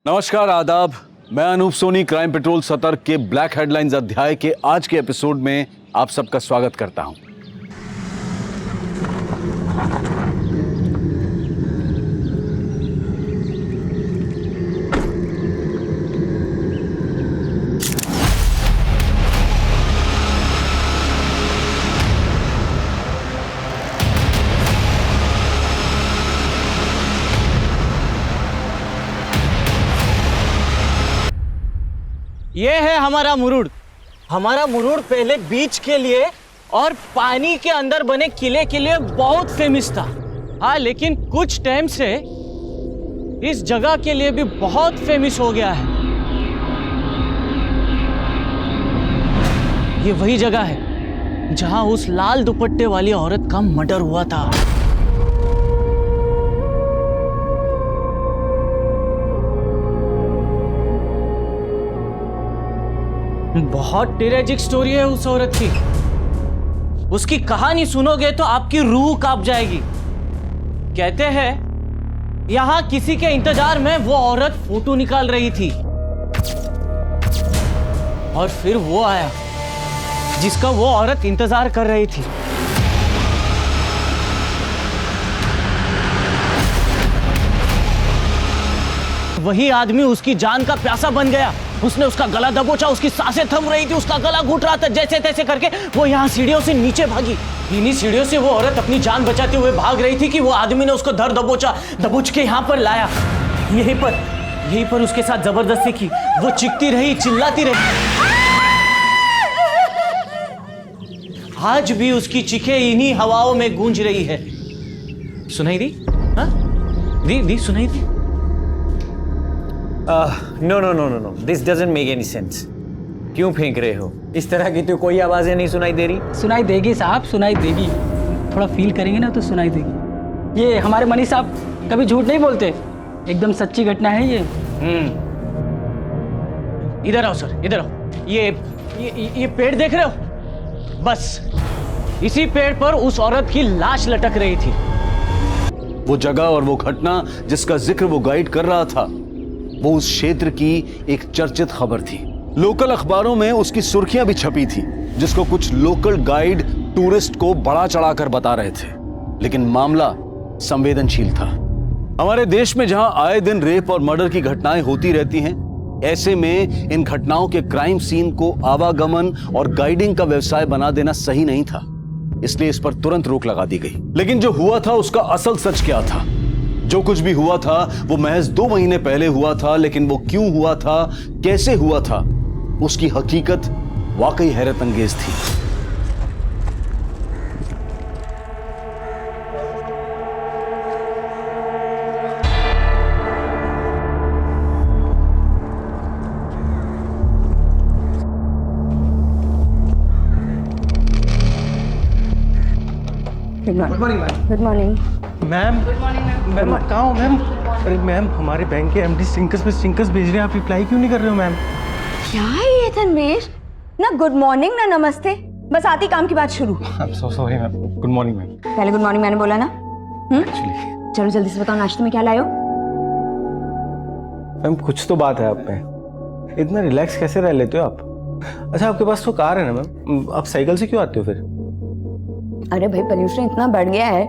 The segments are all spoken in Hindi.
नमस्कार, आदाब। मैं अनूप सोनी क्राइम पेट्रोल सतर्क के ब्लैक हेडलाइंस अध्याय के आज के एपिसोड में आप सबका स्वागत करता हूं। ये है हमारा मुरुड। हमारा मुरुड पहले बीच के लिए और पानी के अंदर बने किले के लिए बहुत फेमस था। हाँ, लेकिन कुछ टाइम से इस जगह के लिए भी बहुत फेमस हो गया है। ये वही जगह है जहां उस लाल दुपट्टे वाली औरत का मर्डर हुआ था। बहुत ट्रेजिक स्टोरी है उस औरत की। उसकी कहानी सुनोगे तो आपकी रूह कांप जाएगी। कहते हैं यहां किसी के इंतजार में वो औरत फोटो निकाल रही थी और फिर वो आया जिसका वो औरत इंतजार कर रही थी। वही आदमी उसकी जान का प्यासा बन गया। उसने उसका गला दबोचा, उसकी सांसें थम रही थी, उसका गला घुट रहा था। जैसे तैसे करके वो यहाँ सीढ़ियों से नीचे भागी। इन्हीं सीढ़ियों से वो औरत अपनी जान बचाते हुए भाग रही थी कि वो आदमी ने उसको धर दबोच के यहाँ पर लाया। यहीं पर उसके साथ जबरदस्ती की। वो चीखती रही, चिल्लाती रही। आज भी उसकी चीखें इन्हीं हवाओं में गूंज रही है। सुनाई दी? हाँ? दी सुनाई दी? No, this doesn't make any sense. क्यों फेंक रहे हो? इस तरह की तो कोई आवाजें नहीं सुनाई दे रही। सुनाई देगी साहब, सुनाई देगी। थोड़ा फील करेंगे ना तो सुनाई देगी। ये हमारे मनी साहब कभी झूठ नहीं बोलते, एकदम सच्ची घटना है ये। इधर आओ सर, इधर आओ। ये पेड़ देख रहे हो? बस इसी पेड़ पर उस औरत की लाश लटक रही थी। वो जगह और वो घटना जिसका जिक्र वो गाइड कर रहा था, वो उस क्षेत्र की एक चर्चित खबर थी। लोकल अखबारों में उसकी सुर्खियां भी छपी थी, जिसको कुछ लोकल गाइड टूरिस्ट को बड़ा चढ़ाकर बता रहे थे। लेकिन मामला संवेदनशील था। हमारे देश में जहां आए दिन रेप और मर्डर की घटनाएं होती रहती हैं, ऐसे में इन घटनाओं के क्राइम सीन को आवागमन और गाइडिंग का व्यवसाय बना देना सही नहीं था। इसलिए इस पर तुरंत रोक लगा दी गई। लेकिन जो हुआ था उसका असल सच क्या था? जो कुछ भी हुआ था वो महज 2 महीने पहले हुआ था, लेकिन वो क्यों हुआ था, कैसे हुआ था, उसकी हकीकत वाकई हैरत अंगेज थी। Good morning ma'am. मैम कहाँ हो मैम? अरे मैम, हमारे बैंक के एमडी स्टिंकर्स भेज रहे हैं, आप रिप्लाई क्यों नहीं कर रहे हो मैम? क्या है ये तन्वीर? ना गुड मॉर्निंग ना नमस्ते, बस आती काम की बात शुरू। I am so sorry ma'am. Good morning ma'am. पहले गुड मॉर्निंग मैंने बोला ना। एक्चुअली चलो जल्दी से बताओ, नाश्ते में क्या लाए हो? मैम कुछ तो बात है आप में, इतना रिलैक्स कैसे रह लेते हो आप? अच्छा, आपके पास तो कार है ना मैम, आप साइकिल से क्यों आते हो फिर? अरे भाई, पोल्यूशन इतना बढ़ गया है,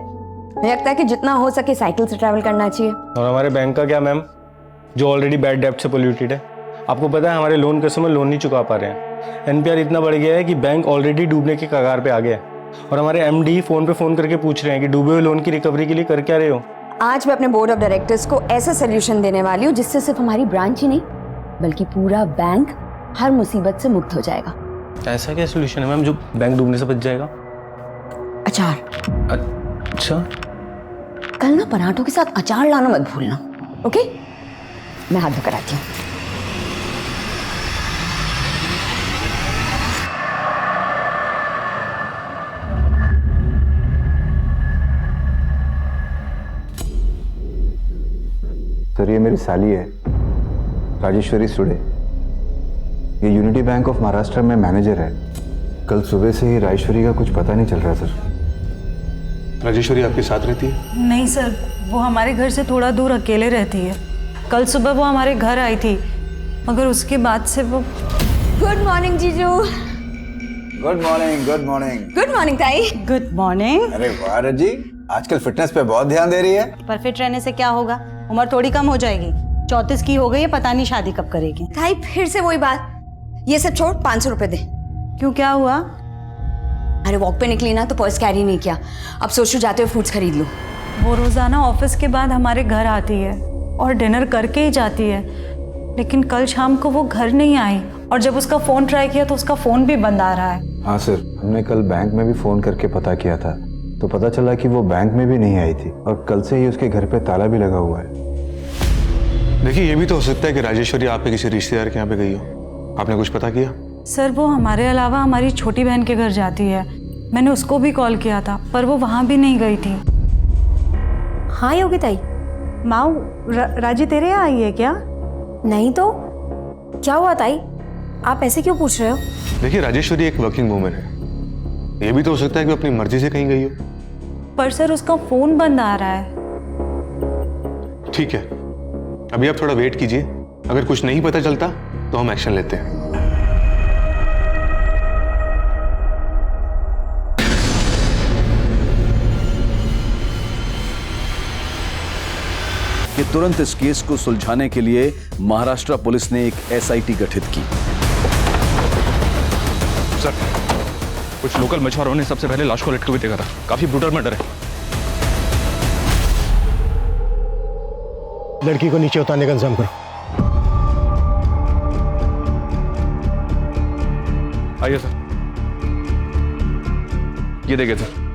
मुझे लगता है कि जितना हो सके साइकिल से ट्रैवल करना चाहिए। और हमारे बैंक का क्या मैम, जो ऑलरेडी बैड डेब्ट से पोल्यूटेड है? आपको पता है हमारे लोन कस्टमर लोन नहीं चुका पा रहे हैं। एनपीआर इतना बढ़ गया है कि बैंक ऑलरेडी डूबने के कगार पे आ गया है। और हमारे एमडी फोन करके पूछ रहे हैं कि डूबे हुए लोन की रिकवरी के लिए कर क्या रहे हो? आज मैं अपने बोर्ड ऑफ डायरेक्टर्स को ऐसा सोल्यूशन देने वाली हूँ जिससे सिर्फ हमारी ब्रांच ही नहीं बल्कि पूरा बैंक हर मुसीबत से मुक्त हो जाएगा। ऐसा क्या सोल्यूशन है मैम जो बैंक डूबने से बच जाएगा? अचार। अच्छा, कल ना पराठों के साथ अचार लाना मत भूलना, ओके? मैं हाथ धोकर आती हूँ। सर, ये मेरी साली है, राजेश्वरी सुड़े। ये यूनिटी बैंक ऑफ महाराष्ट्र में मैनेजर है। कल सुबह से ही राजेश्वरी का कुछ पता नहीं चल रहा सर। राजेश्वरी आपके साथ रहती है? नहीं सर, वो हमारे घर से थोड़ा दूर अकेले रहती है। कल सुबह वो हमारे घर आई थी, मगर उसके बाद से वो। गुड मॉर्निंग जीजू। Good morning, good morning. Good morning ताई। Good morning. अरे वाह रजी, आजकल फिटनेस पे बहुत ध्यान दे रही है। पर फिट रहने से क्या होगा, उम्र थोड़ी कम हो जाएगी। 34 की हो गई है, पता नहीं शादी कब करेगी। ताई फिर से वही बात, ये सब छोड़, 500 रुपए दे। क्यों, क्या हुआ? अरे वॉक पे निकली ना तो पर्स कैरी नहीं किया, अब सोच रही जाते हुए फ्रूट्स खरीद लूं। वो रोजाना ऑफिस के बाद हमारे घर आती है और डिनर करके ही जाती है, लेकिन कल शाम को वो घर नहीं आई और जब उसका फ़ोन ट्राई किया तो उसका फ़ोन भी बंद आ रहा है। हाँ सर, हमने कल बैंक में भी फ़ोन करके पता किया था, तो पता चला कि वो बैंक में भी नहीं आई थी और कल से ही उसके घर पे ताला भी लगा हुआ है। देखिए, ये भी तो हो सकता है कि राजेश्वरी आप पे किसी रिश्तेदार के यहाँ पे गई हो। आपने कुछ पता किया? सर, वो हमारे अलावा हमारी छोटी बहन के घर जाती है। मैंने उसको भी कॉल किया था पर वो वहाँ भी नहीं गई थी। हाँ योगी ताई। माऊ, राजी तेरे यहाँ आई है क्या? नहीं तो क्या हुआ ताई, आप ऐसे क्यों पूछ रहे हो? देखिए, राजेश्वरी एक वर्किंग वूमेन है, ये भी तो हो सकता है कि वो अपनी मर्जी से कहीं गई हो। पर सर उसका फ़ोन बंद आ रहा है। ठीक है, अभी आप थोड़ा वेट कीजिए, अगर कुछ नहीं पता चलता तो हम एक्शन लेते हैं। कि तुरंत इस केस को सुलझाने के लिए महाराष्ट्र पुलिस ने एक एसआईटी गठित की। सर, कुछ लोकल मछुआरों ने सबसे पहले लाश को लटके हुए देखा था। काफी ब्रूटल मर्डर है। लड़की को नीचे उतारने का इंतजाम करो। आइए सर, ये देखिए सर।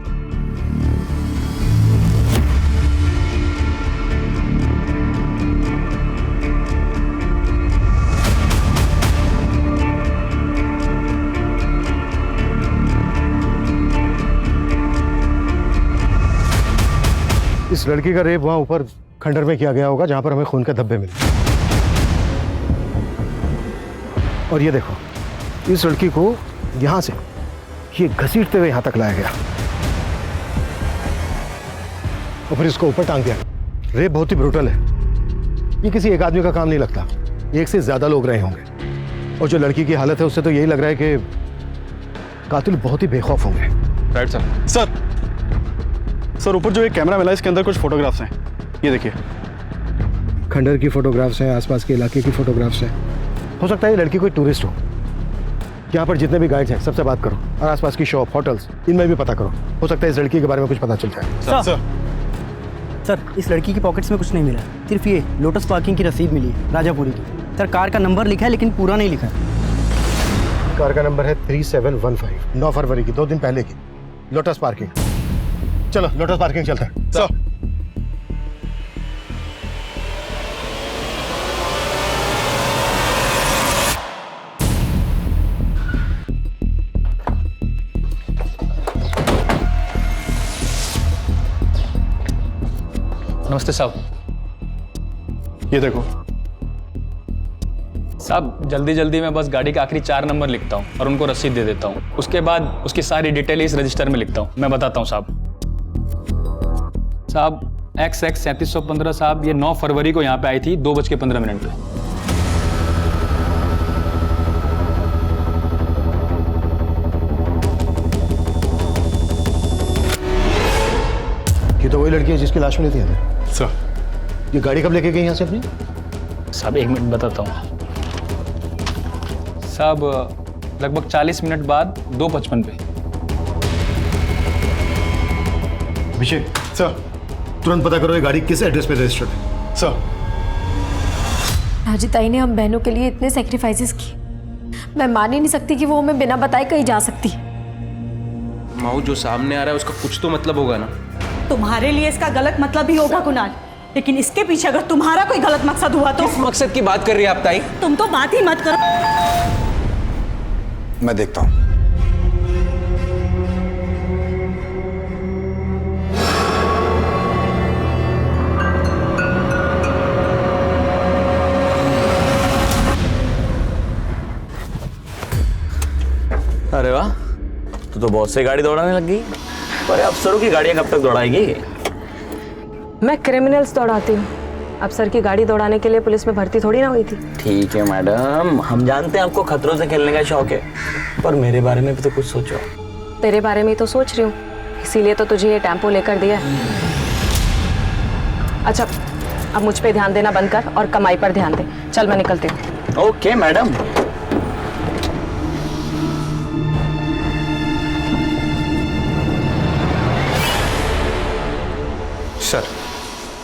इस लड़की का रेप वहां ऊपर खंडर में किया गया होगा जहां पर हमें खून के धब्बे मिले। और ये देखो, इस लड़की को यहां से ये घसीटते हुए यहां तक लाया गया और फिर इसको ऊपर टांग दिया गया। रेप बहुत ही ब्रूटल है, ये किसी एक आदमी का काम नहीं लगता, एक से ज्यादा लोग रहे होंगे। और जो लड़की की हालत है उससे तो यही लग रहा है कि कातिल बहुत ही बेखौफ होंगे। Right sir. सर, ऊपर जो एक कैमरा मिला है इसके अंदर कुछ फोटोग्राफ्स हैं, ये देखिए। खंडर की फोटोग्राफ्स हैं, आसपास के इलाके की फोटोग्राफ्स हैं। हो सकता है ये लड़की कोई टूरिस्ट हो। यहाँ पर जितने भी गाइड्स हैं सबसे बात करो और आसपास की शॉप, होटल्स, इनमें भी पता करो। हो सकता है इस लड़की के बारे में कुछ पता चल जाए। सर, इस लड़की की पॉकेट्स में कुछ नहीं मिला, सिर्फ ये लोटस पार्किंग की रसीद मिली है राजापुरी की। सर, कार का नंबर लिखा है लेकिन पूरा नहीं लिखा है। कार का नंबर है 3715, 9 फरवरी की, 2 दिन पहले की, लोटस पार्किंग। चलो लोटस पार्किंग चलते हैं। सर, नमस्ते साहब। ये देखो साहब, जल्दी जल्दी मैं बस गाड़ी के आखिरी 4 नंबर लिखता हूँ और उनको रसीद दे देता हूँ। उसके बाद उसकी सारी डिटेल इस रजिस्टर में लिखता हूँ। मैं बताता हूँ साहब। साहब, XX 3715 साहब, ये 9 फरवरी को यहाँ पे आई थी 2:15 पे। ये तो वही लड़की है जिसकी लाश मिली थी हमें। सर, ये गाड़ी कब लेके गई यहाँ से अपनी? साहब 1 मिनट बताता हूँ साहब। लगभग 40 मिनट बाद 2:55 पे। अभिषेक सर, तुरंत पता करो ये गाड़ी किस एड्रेस पे रजिस्टर्ड है। सर। राजी ताई ने हम बहनों के लिए इतने सेक्रीफाइसेस किए, मैं मान ही नहीं सकती कि वो हमें बिना बताए कहीं जा सकती। माऊ, जो सामने आ रहा है उसका कुछ तो मतलब होगा ना। तुम्हारे लिए इसका गलत मतलब ही होगा कुणाल, लेकिन इसके पीछे अगर तुम्हारा कोई गलत मकसद हुआ तो। किस मकसद की बात कर रही है आप ताई? तुम तो बात ही मत करो। मैं देखता हूँ। अरे वाह, तो बहुत से गाड़ी दौड़ाने लग गई। पर अफसरों की गाड़ियां कब तक दौड़ाएगी? मैं क्रिमिनल्स दौड़ाती हूँ, अब सर की गाड़ी दौड़ाने के लिए पुलिस में भर्ती थोड़ी ना हुई थी। ठीक है मैडम, हम जानते हैं आपको खतरों से खेलने का शौक है, पर मेरे बारे में भी तो कुछ सोचो। तेरे बारे में ही तो सोच रही हूँ, इसीलिए तो तुझे ये टेम्पो लेकर दिया है। अच्छा, अब मुझ पे ध्यान देना बंद कर और कमाई पर ध्यान दे। चल मैं निकलती हूँ। Okay madam. Sir,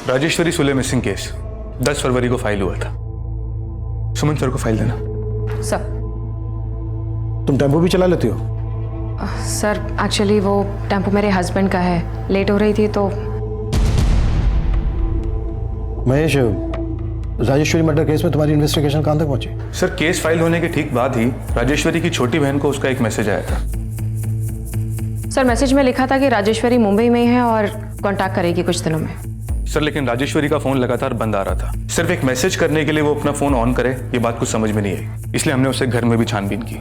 Rajeshwari Sule missing case 10 फरवरी को फाइल हुआ था। सुमन सर को फाइल देना। सर। तुम टेम्पो भी चला लेती हो? सर एक्चुअली वो टेम्पो मेरे हस्बैंड का है, लेट हो रही थी तो। महेश, राजेश्वरी मर्डर केस में तुम्हारी इन्वेस्टिगेशन कहां तक पहुंची? सर, केस फाइल होने के ठीक बाद ही राजेश्वरी की छोटी बहन को उसका एक मैसेज आया था। सर मैसेज में लिखा था कि राजेश्वरी मुंबई में ही है और कांटेक्ट करेगी कुछ दिनों में। सर, लेकिन राजेश्वरी का फोन लगातार बंद आ रहा था। सिर्फ एक मैसेज करने के लिए वो अपना फोन ऑन करे, ये बात कुछ समझ में नहीं आई, इसलिए हमने उसे घर में भी छानबीन की।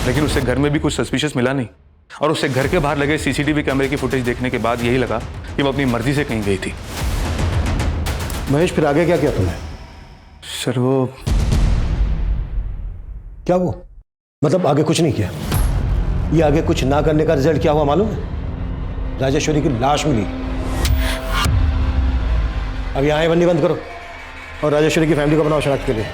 लेकिन उसे घर में भी कुछ सस्पिशियस मिला नहीं, और उसे घर के बाहर लगे सीसीटीवी कैमरे की फुटेज देखने के बाद यही लगा कि वो अपनी मर्जी से कहीं गई थी। महेश, फिर आगे क्या किया तुमने? सर वो क्या वो मतलब आगे कुछ नहीं किया? ये आगे कुछ ना करने का रिजल्ट क्या हुआ मालूम है? राजेश्वरी की लाश मिली। अब यहाँ आए बंदी बंद करो और राजेश्वरी की फैमिली को बनाओ शनाख्त के लिए।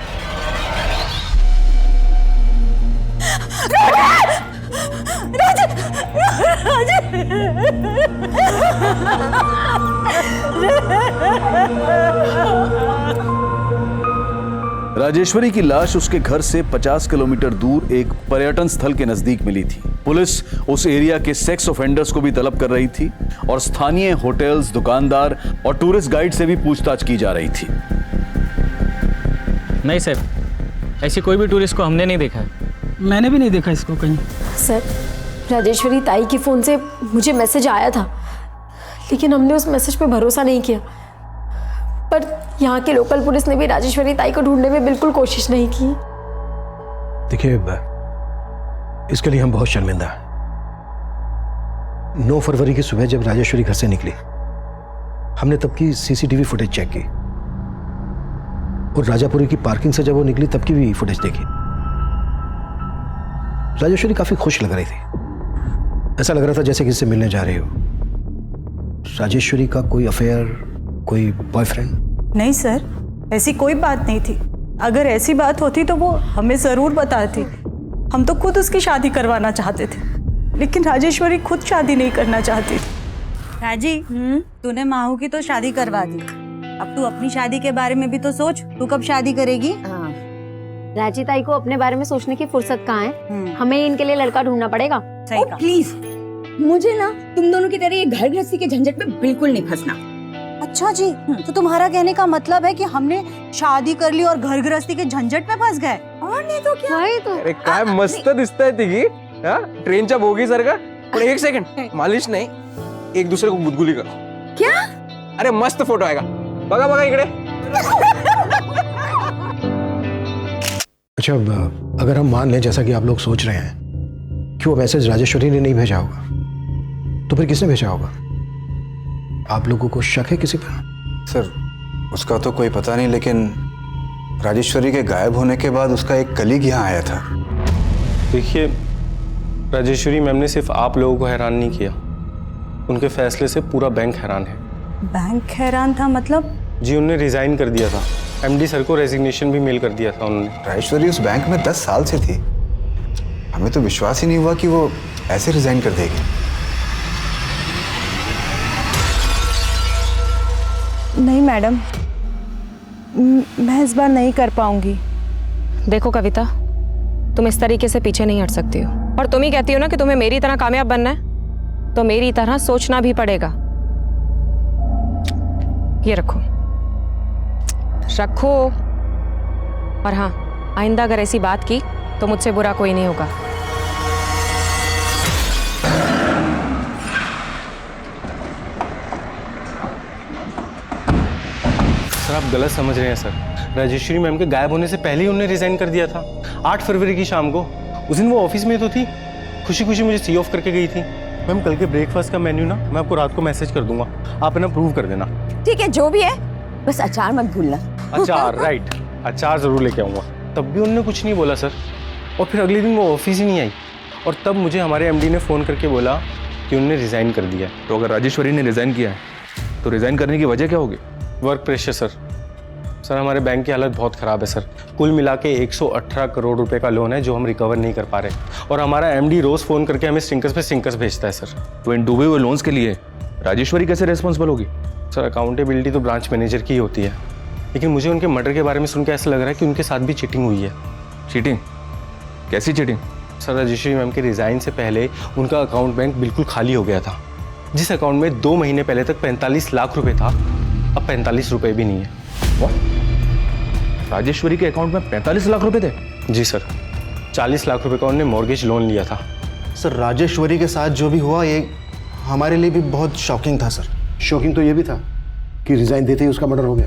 राजेश्वरी की लाश उसके घर से 50 किलोमीटर दूर एक पर्यटन स्थल के नजदीक मिली थी। पुलिस उस एरिया के सेक्स ऑफेंडर्स को भी तलब कर रही थी और स्थानीय होटल्स, दुकानदार और टूरिस्ट गाइड से भी पूछताछ की जा रही थी। नहीं सर, ऐसी कोई भी टूरिस्ट को हमने नहीं देखा है। मैंने भी नहीं देखा इसको कहीं। सर, राजेश्वरी ताई के फ़ोन से मुझे मैसेज आया था, लेकिन हमने उस मैसेज पे भरोसा नहीं किया। पर यहाँ के लोकल पुलिस ने भी राजेश्वरी ताई को ढूंढने में बिल्कुल कोशिश नहीं की। देखिए, इसके लिए हम बहुत शर्मिंदा हैं। 9 फरवरी की सुबह जब राजेश्वरी घर से निकली, हमने तब की सीसीटीवी फुटेज चेक की और राजापुरी की पार्किंग से जब वो निकली तब की भी फुटेज देखी। राजेश्वरी काफी खुश लग रही थी, ऐसा लग रहा था जैसे किसी से मिलने जा रही हो। राजेश्वरी का कोई अफेयर, कोई बॉयफ्रेंड? नहीं सर, ऐसी कोई बात नहीं थी। अगर ऐसी बात होती तो वो हमें ज़रूर बताती। हम तो खुद उसकी शादी करवाना चाहते थे, लेकिन राजेश्वरी खुद शादी नहीं करना चाहती थी। राजी, तूने माहू की तो शादी करवा दी, अब तू अपनी शादी के बारे में भी तो सोच। तू कब शादी करेगी? हाँ। राजी ताई को अपने बारे में सोचने की फुर्सत कहाँ है? हमें इनके लिए लड़का ढूंढना पड़ेगा। सही कहा। प्लीज मुझे ना तुम दोनों की तरह ये घर गृहस्थी के झंझट में बिल्कुल नहीं फंसना। अच्छा जी, तो तुम्हारा कहने का मतलब है कि हमने शादी कर ली और घर गृहस्थी के झंझट में फंस गए? और नहीं तो क्या? वही तो। अरे काय मस्त दिसतंय तिघी, हा? ट्रेनच्या बोगी सारखा। पण एक सेकंड, मालिश नाही, एक दूसरे को गुदगुली करो। क्या? अरे मस्त फोटो आएगा, बघा बघा इकडे। अच्छा, अगर हम मान लें जैसा कि आप लोग सोच रहे हैं कि वो मैसेज राजेश्वरी ने नहीं भेजा होगा, तो फिर किसने भेजा होगा? आप लोगों को शक है किसी पर? सर, उसका तो कोई पता नहीं, लेकिन राजेश्वरी के गायब होने के बाद उसका एक कलीग यहाँ आया था। देखिए, राजेश्वरी मैम ने सिर्फ आप लोगों को हैरान नहीं किया, उनके फैसले से पूरा बैंक हैरान है। बैंक हैरान था मतलब? जी, उन्होंने रिजाइन कर दिया था। एमडी सर को रेजिग्नेशन भी मेल कर दिया था उन्होंने। राजेश्वरी उस बैंक में 10 साल से थी, हमें तो विश्वास ही नहीं हुआ कि वो ऐसे रिजाइन कर देगी। नहीं मैडम, मैं इस बार नहीं कर पाऊंगी। देखो कविता, तुम इस तरीके से पीछे नहीं हट सकती हो, और तुम ही कहती हो ना कि तुम्हें मेरी तरह कामयाब बनना है, तो मेरी तरह सोचना भी पड़ेगा। ये रखो रखो, और हाँ, आइंदा अगर ऐसी बात की तो मुझसे बुरा कोई नहीं होगा। सर आप गलत समझ रहे हैं सर। राजेश्वरी मैम के गायब होने से पहले ही उन्होंने रिजाइन कर दिया था 8 फरवरी की शाम को। उस दिन वो ऑफिस में तो थी, खुशी खुशी मुझे सी ऑफ करके गई थी। मैम कल के ब्रेकफास्ट का मेन्यू ना मैं आपको रात को मैसेज कर दूंगा, आप ना प्रूव कर देना। ठीक है, जो भी है, बस अचार मत भूलना। अचार राइट, अचार जरूर लेके आऊँगा। तब भी उन्होंने कुछ नहीं बोला सर, और फिर अगले दिन वो ऑफिस ही नहीं आई। और तब मुझे हमारे एमडी ने फ़ोन करके बोला कि उन्होंने रिज़ाइन कर दिया। तो अगर राजेश्वरी ने रिज़ाइन किया है तो रिज़ाइन करने की वजह क्या होगी? Work pressure sir. सर हमारे बैंक की हालत बहुत ख़राब है सर। कुल मिला के 118 करोड़ रुपए का लोन है जो हम रिकवर नहीं कर पा रहे, और हमारा एमडी रोज़ फ़ोन करके हमें स्टिंकर्स पे स्टिंकर्स भेजता है सर। तो इन डूबे हुए लोन्स के लिए राजेश्वरी कैसे रिस्पॉन्सिबल होगी? सर अकाउंटेबिलिटी तो ब्रांच मैनेजर की ही होती है, लेकिन मुझे उनके मर्डर के बारे में सुन के ऐसा लग रहा है कि उनके साथ भी चीटिंग हुई है। चीटिंग? कैसी चीटिंग? सर राजेश्वरी मैम के रिज़ाइन से पहले उनका अकाउंट बैंक बिल्कुल खाली हो गया था। जिस अकाउंट में 2 महीने पहले तक 45 लाख रुपए था, अब 45 रुपए भी नहीं है। राजेश्वरी के अकाउंट में 45 लाख रुपए थे? जी सर, 40 लाख रुपए का उन्होंने मॉर्गेज लोन लिया था। सर राजेश्वरी के साथ जो भी हुआ ये हमारे लिए भी बहुत शॉकिंग था सर। शॉकिंग तो ये भी था कि रिजाइन देते ही उसका मर्डर हो गया।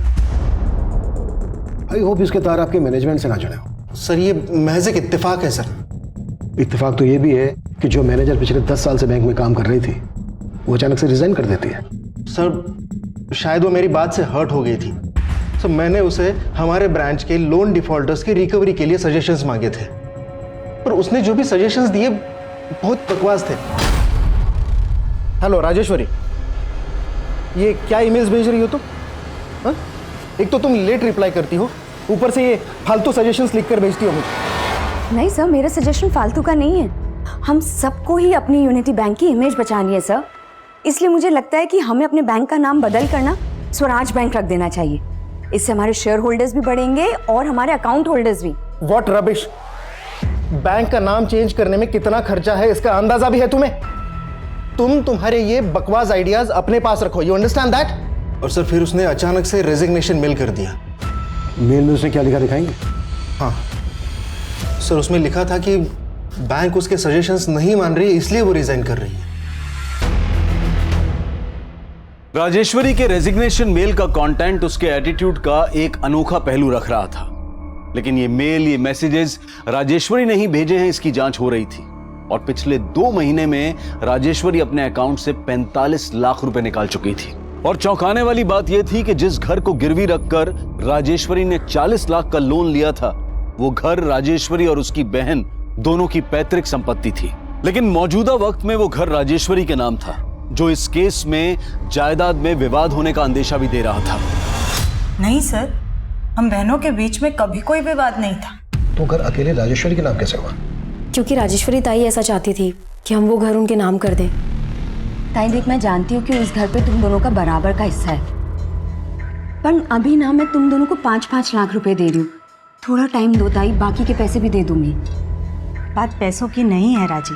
आई होप इसके तार आपके मैनेजमेंट से ना जुड़े हो। सर ये महज एक इत्तेफाक है सर। इत्तेफाक तो ये भी है कि जो मैनेजर पिछले 10 साल से बैंक में काम कर रही थी वो अचानक से रिजाइन कर देती है। सर शायद वो मेरी बात से हर्ट हो गई थी, तो मैंने उसे हमारे ब्रांच के लोन डिफॉल्टर्स की रिकवरी के लिए सजेशंस मांगे थे, पर उसने जो भी सजेशंस दिए बहुत बकवास थे। हेलो राजेश्वरी, ये क्या ईमेल्स भेज रही हो तुम? हाँ? एक तो तुम लेट रिप्लाई करती हो, ऊपर से ये फालतू सजेशंस लिखकर भेजती हो मुझे। नहीं सर, मेरा सजेशन फालतू का नहीं है। हम सबको ही अपनी यूनिटी बैंक की इमेज बचानी है सर, इसलिए मुझे लगता है कि हमें अपने बैंक का नाम बदल कर ना स्वराज बैंक रख देना चाहिए। इससे हमारे शेयर होल्डर्स भी बढ़ेंगे और हमारे अकाउंट होल्डर्स भी। What rubbish! बैंक का नाम चेंज करने में कितना खर्चा है इसका अंदाजा भी है तुम्हें? तुम्हारे ये बकवास आइडियाज अपने पास रखो, यू अंडरस्टैंड दैट? और सर फिर उसने अचानक से रेजिग्नेशन मेल कर दिया। मेल में उसने क्या लिखा दिखाएंगे? हाँ सर, उसमें लिखा था कि बैंक उसके सजेशंस नहीं मान रही है, इसलिए वो रिजाइन कर रही है। राजेश्वरी के रेजिग्नेशन मेल का कंटेंट उसके एटीट्यूड का एक अनोखा पहलू रख रहा था, लेकिन ये मेल, ये मैसेजेस राजेश्वरी ने ही भेजे हैं, इसकी जांच हो रही थी। और पिछले 2 महीने में राजेश्वरी अपने अकाउंट से 45 लाख रुपए निकाल चुकी थी। और चौंकाने वाली बात यह थी कि जिस घर को गिरवी रखकर राजेश्वरी ने 40 लाख का लोन लिया था, वो घर राजेश्वरी और उसकी बहन दोनों की पैतृक संपत्ति थी। लेकिन मौजूदा वक्त में वो घर राजेश्वरी के नाम था, जो इस केस में जायदाद में विवाद होने का अंदेशा भी दे रहा था। नहीं सर, हम बहनों के बीच में कभी कोई विवाद नहीं था। तो घर अकेले राजेश्वरी के नाम कैसे हुआ? क्योंकि राजेश्वरी ताई ऐसा चाहती थी कि हम वो घर उनके नाम कर दें। ताई देख, मैं जानती हूँ कि उस घर पे तुम दोनों का बराबर का हिस्सा है, पर अभी ना मैं तुम दोनों को 5-5 लाख रुपए दे रही हूँ। थोड़ा टाइम दो ताई, बाकी के पैसे भी दे दूंगी। बात पैसों की नहीं है राजी,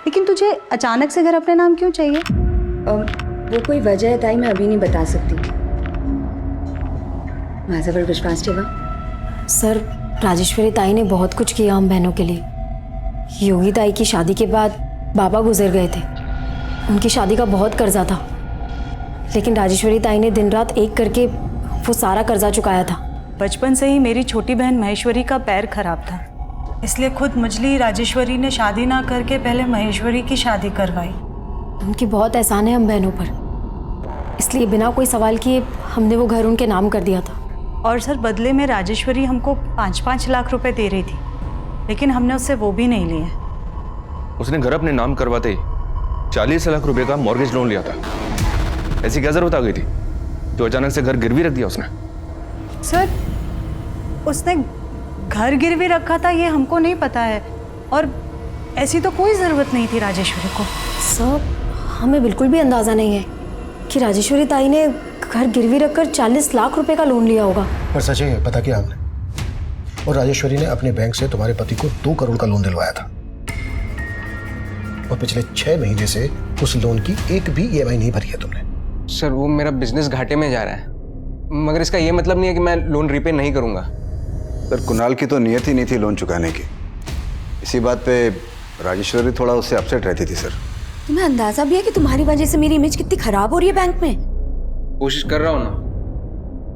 लेकिन तुझे अचानक से घर अपने नाम क्यों चाहिए? वो कोई वजह है ताई, मैं अभी नहीं बता सकती। माझ्यावर विश्वास ठेवा। सर राजेश्वरी ताई ने बहुत कुछ किया हम बहनों के लिए। योगी ताई की शादी के बाद बाबा गुजर गए थे, उनकी शादी का बहुत कर्जा था, लेकिन राजेश्वरी ताई ने दिन रात एक करके वो सारा कर्जा चुकाया था। बचपन से ही मेरी छोटी बहन महेश्वरी का पैर खराब था, इसलिए खुद मुझली राजेश्वरी ने शादी ना करके पहले महेश्वरी की शादी करवाई। उनकी बहुत एहसान है हम बहनों पर, इसलिए बिना कोई सवाल किए हमने वो घर उनके नाम कर दिया था। और सर बदले में राजेश्वरी हमको 5-5 लाख रुपए दे रही थी, लेकिन हमने उससे वो भी नहीं लिए। उसने घर अपने नाम करवाते ही 40 लाख रुपए का मॉर्गेज लोन लिया था। ऐसी क्या जरूरत आ गई थी जो अचानक से घर गिरवी रख दिया उसने? सर उसने घर गिरवी रखा था ये हमको नहीं पता है, और ऐसी तो कोई ज़रूरत नहीं थी राजेश्वरी को। सर हमें बिल्कुल भी अंदाज़ा नहीं है कि राजेश्वरी ताई ने घर गिरवी रखकर 40 लाख रुपए का लोन लिया होगा। पर सच है, पता किया हमने, और राजेश्वरी ने अपने बैंक से तुम्हारे पति को 2 करोड़ का लोन दिलवाया था, और पिछले 6 महीने से उस लोन की एक भी EMI नहीं भरी है तुमने। सर वो मेरा बिजनेस घाटे में जा रहा है, मगर इसका ये मतलब नहीं है कि मैं लोन रीपे नहीं करूंगा। सर कुणाल की तो नियत ही नहीं थी लोन चुकाने की, इसी बात पे राजेश्वरी थोड़ा उससे अपसेट रहती थी। सर तुम्हें अंदाजा भी है कि तुम्हारी वजह से मेरी इमेज कितनी खराब हो रही है बैंक में? कोशिश कर रहा हूँ ना,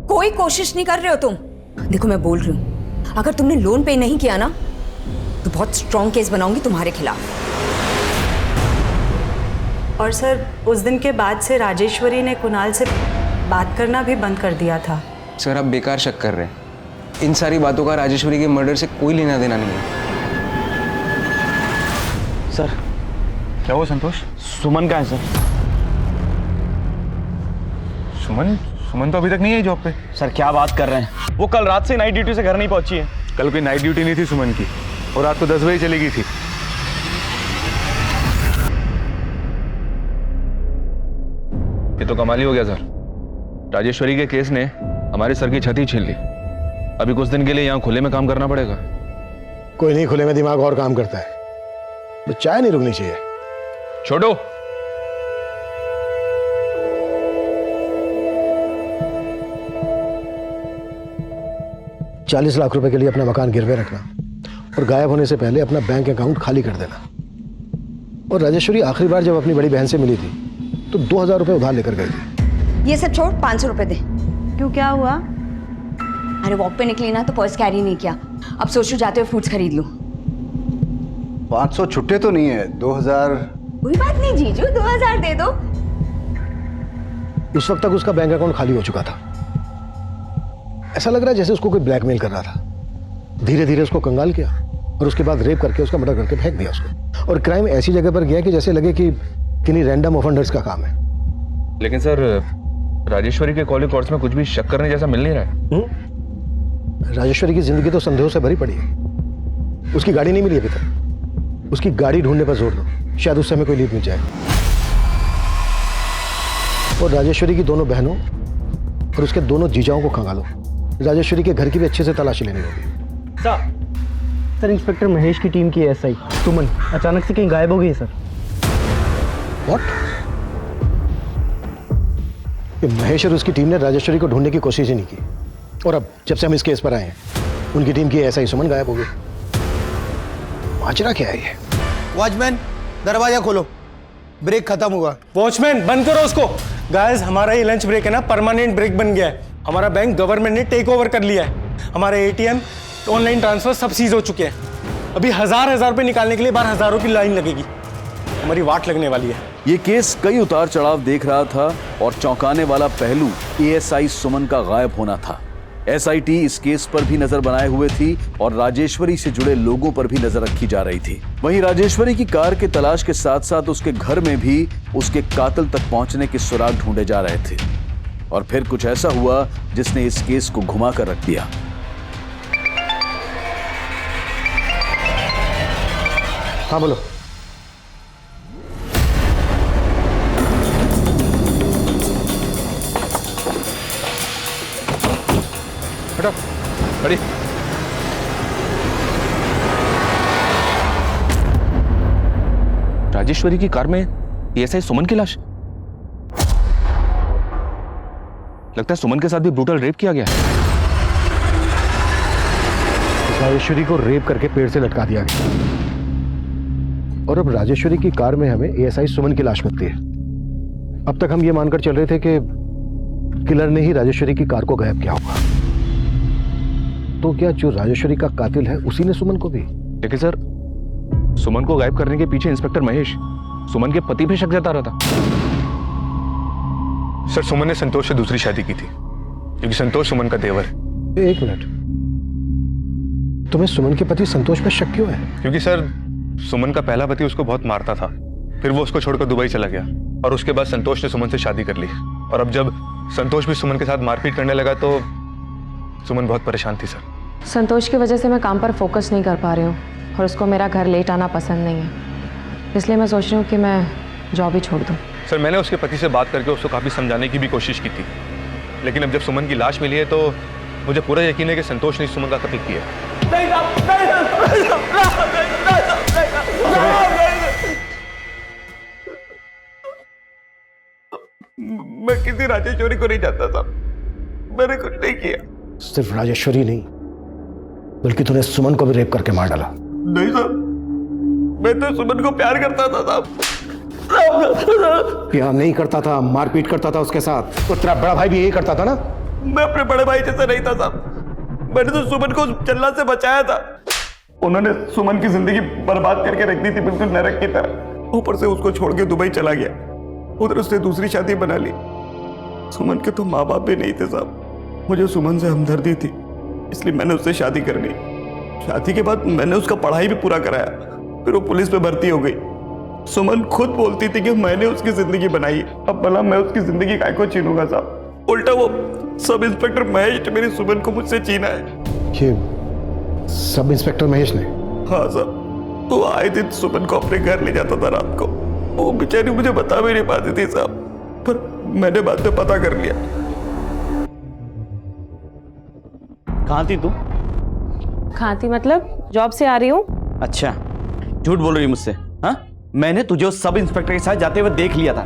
कोई कोशिश नहीं कर रहे हो तुम। देखो मैं बोल रही हूँ, अगर तुमने लोन पे नहीं किया ना तो बहुत स्ट्रॉन्ग केस बनाऊंगी तुम्हारे खिलाफ। और सर उस दिन के बाद से राजेश्वरी ने कुणाल से बात करना भी बंद कर दिया था। सर आप बेकार शक कर रहे हैं। इन सारी बातों का राजेश्वरी के मर्डर से कोई लेना देना नहीं है। सर क्या हुआ संतोष? सुमन कहाँ है सर? सुमन तो अभी तक नहीं है जॉब पे। सर क्या बात कर रहे हैं, वो कल रात से नाइट ड्यूटी से घर नहीं पहुंची है। कल कोई नाइट ड्यूटी नहीं थी सुमन की, और रात को 10 बजे चली गई थी। ये तो कमाल ही हो गया सर। राजेश्वरी के केस ने हमारे सर की छत ही छीन ली। अभी कुछ दिन के लिए यहाँ खुले में काम करना पड़ेगा। कोई नहीं, खुले में दिमाग और काम करता है। तो चाय नहीं रुकनी चाहिए। छोड़ो। ₹40 लाख के लिए अपना मकान गिरवे रखना और गायब होने से पहले अपना बैंक अकाउंट खाली कर देना। और राजेश्वरी आखिरी बार जब अपनी बड़ी बहन से मिली थी तो 2000 रुपए उधार लेकर गई थी। ये सब छोड़, 500 रुपए दे। क्यों, क्या हुआ? अरे वॉक पे निकली ना तो पर्स कैरी नहीं किया, अब सोचू जाते हुए फ्रूट्स खरीद लूं। 500 छुट्टे तो नहीं है, 2000। कोई बात नहीं जीजू, 2000 दे दो। उस वक्त तक उसका बैंक अकाउंट खाली हो चुका था। ऐसा लग रहा है जैसे उसको कोई ब्लैकमेल कर रहा था। धीरे धीरे उसको कंगाल किया और उसके बाद रेप करके उसका मर्डर करके फेंक दिया उसको। और क्राइम ऐसी जगह पर गया कि जैसे लगे कि किन्हीं रैंडम ऑफेंडर्स का काम है। लेकिन सर राजेश्वरी के कॉलिंग कोर्स में कुछ भी शक करने जैसा मिल नहीं रहा है। राजेश्वरी की जिंदगी तो संदेहों से भरी पड़ी है। उसकी गाड़ी नहीं मिली अभी तक। उसकी गाड़ी ढूंढने पर जोर दो, शायद उससे हमें कोई लीड मिल जाए। और राजेश्वरी की दोनों बहनों और उसके दोनों जीजाओं को खंगालो। राजेश्वरी के घर की भी अच्छे से तलाशी लेनी होगी। सर इंस्पेक्टर महेश की टीम की एसआई सुमन अचानक से कहीं गायब हो गई सर। व्हाट? महेश और उसकी टीम ने राजेश्वरी को ढूंढने की कोशिश ही नहीं की, और अब जब से हम इस केस पर आए हैं उनकी टीम की एसआई सुमन गायब हो गई। माजरा क्या है ये? वॉचमैन दरवाजा खोलो, ब्रेक खत्म हुआ। वॉचमैन बंद करो उसको। गाइस हमारा ये लंच ब्रेक है ना, परमानेंट ब्रेक बन गया है। हमारा बैंक गवर्नमेंट ने टेक ओवर कर लिया है। हमारे एटीएम, ऑनलाइन ट्रांसफर सब सीज हो चुके हैं। अभी हजार रुपए निकालने के लिए बाहर हजारों की लाइन लगेगी। हमारी वाट लगने वाली है। ये केस कई उतार चढ़ाव देख रहा था और चौंकाने वाला पहलू एएसआई सुमन का गायब होना था। एसआईटी इस केस पर भी नजर बनाए हुए थी और राजेश्वरी से जुड़े लोगों पर भी नजर रखी जा रही थी। वहीं राजेश्वरी की कार के तलाश के साथ साथ उसके घर में भी उसके कातिल तक पहुंचने के सुराग ढूंढे जा रहे थे। और फिर कुछ ऐसा हुआ जिसने इस केस को घुमा कर रख दिया। हाँ बोलो। हटो, खड़ी। राजेश्वरी की कार में एएसआई सुमन की लाश। लगता है सुमन के साथ भी ब्रूटल रेप किया गया है। राजेश्वरी को रेप करके पेड़ से लटका दिया गया और अब राजेश्वरी की कार में हमें एएसआई सुमन की लाश मिलती है। अब तक हम ये मानकर चल रहे थे कि किलर ने ही राजेश्वरी की कार को गायब किया होगा। तो क्या जो राजेश्वरी का कातिल है उसी ने सुमन को भी? लेकिन सर सुमन को गायब करने के पीछे इंस्पेक्टर महेश सुमन के पति पे शक जता रहा था। सर सुमन ने संतोष से दूसरी शादी की थी क्योंकि संतोष सुमन का देवर है। एक मिनट, तुम्हें सुमन के पति संतोष पर शक क्यों है? क्योंकि सर सुमन का पहला पति उसको बहुत मारता था, फिर वो उसको छोड़कर दुबई चला गया और उसके बाद संतोष ने सुमन से शादी कर ली। और अब जब संतोष भी सुमन के साथ मारपीट करने लगा तो सुमन बहुत परेशान थी। सर संतोष की वजह से मैं काम पर फोकस नहीं कर पा रही हूँ और उसको मेरा घर लेट आना पसंद नहीं है, इसलिए मैं सोच रही हूँ कि मैं जॉब ही छोड़ दूँ। सर मैंने उसके पति से बात करके उसको काफ़ी समझाने की भी कोशिश की थी, लेकिन अब जब सुमन की लाश मिली है तो मुझे पूरा यकीन है कि संतोष ने सुमन का कत्ल किया। मैं किसी राजेश्वरी को नहीं जानता था, मैंने कुछ नहीं किया। सिर्फ राजेश्वरी नहीं बल्कि तूने सुमन को भी रेप करके मार डाला। नहीं साहब, मैं तो सुमन को प्यार करता था साहब। प्यार नहीं करता था, मारपीट करता था उसके साथ। तो तेरा बड़ा भाई भी यही करता था ना? मैं अपने बड़े भाई जैसा नहीं था साहब। मैंने तो सुमन को जल्लाद से बचाया था। उन्होंने सुमन की जिंदगी बर्बाद करके रख दी थी, बिल्कुल नरक की तरह। ऊपर से उसको छोड़ के दुबई चला गया, उधर उसने दूसरी शादी बना ली। सुमन के तो माँ बाप भी नहीं थे साहब। मुझे सुमन से हमदर्दी थी, इसलिए मैंने उससे शादी कर ली। शादी के बाद मैंने उसका पढ़ाई भी पूरा कराया, फिर वो पुलिस में भर्ती हो गई। सुमन खुद बोलती थी कि मैंने उसकी जिंदगी बनाई, अब भला मैं उसकी जिंदगी काय को छीनूंगा साहब। उल्टा वो सब इंस्पेक्टर महेश ने मेरी सुमन को मुझसे छीना है। ये सब इंस्पेक्टर महेश ने? हाँ साहब, वो आए दिन सुमन को अपने घर ले जाता था रात को। वो बेचारी मुझे बता भी नहीं पाती थी साहब, पर मैंने बाद में पता कर लिया। कहाँ थी तू? कहाँ थी मतलब? जॉब से आ रही हूँ। अच्छा, झूठ बोल रही है मुझसे? हाँ, मैंने तुझे उस सब इंस्पेक्टर के साथ जाते हुए देख लिया था।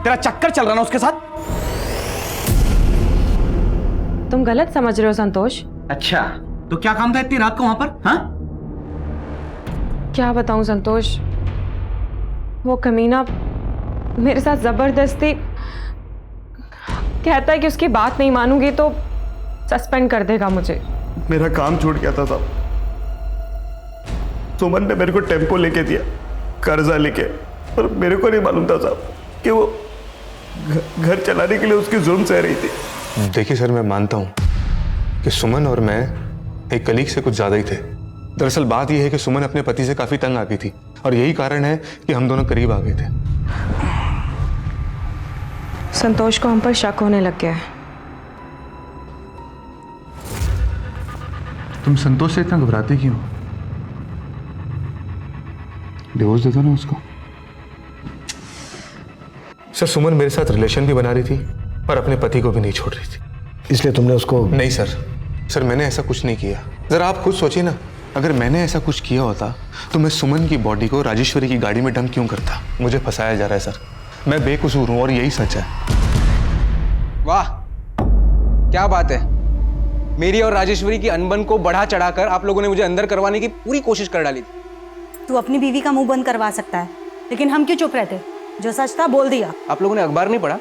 तेरा चक्कर चल रहा ना उसके साथ। तुम गलत समझ रहे हो संतोष। अच्छा, तो क्या काम था इतनी रात को वहां पर? हाँ, क्या बताऊं संतोष, वो कमीना मेरे साथ जबरदस्ती कहता है कि उसकी बात नहीं मानूंगी तो सस्पेंड कर देगा मुझे। मेरा काम छूट गया था साहब। सुमन ने मेरे को टेम्पो लेके दिया, कर्जा लेके, पर मेरे को नहीं मालूम था साहब कि वो घर चलाने के लिए उसकी जुर्म सह रही थी। देखिए सर, मैं मानता हूँ कि सुमन और मैं एक कलीग से कुछ ज़्यादा ही थे। दरअसल बात यह है कि सुमन अपने पति से काफ़ी तंग आ गई थी और यही कारण है कि हम दोनों करीब आ गए थे। संतोष को हम पर शक होने लग गया है। तुम संतोष से इतना घबराते क्यों? डिवोर्स दे दो ना उसको। सर, सुमन मेरे साथ रिलेशन भी बना रही थी और अपने पति को भी नहीं छोड़ रही थी। इसलिए तुमने उसको? नहीं सर, मैंने ऐसा कुछ नहीं किया। जरा आप खुद सोचिए ना, अगर मैंने ऐसा कुछ किया होता तो मैं सुमन की बॉडी को राजेश्वरी की गाड़ी में डंप क्यों करता? मुझे फंसाया जा रहा है सर, मैं बेकसूर हूं और यही सच है। वाह, क्या बात है। मेरी और राजेश्वरी की अनबन को बढ़ा चढ़ाकर आप लोगों ने मुझे अंदर करवाने की पूरी कोशिश कर डाली थी। तू अपनी बीवी का मुंह बंद करवा सकता है, लेकिन हम क्यों चुप रहते? जो सच था बोल दिया। आप लोगों ने अखबार नहीं पढ़ा?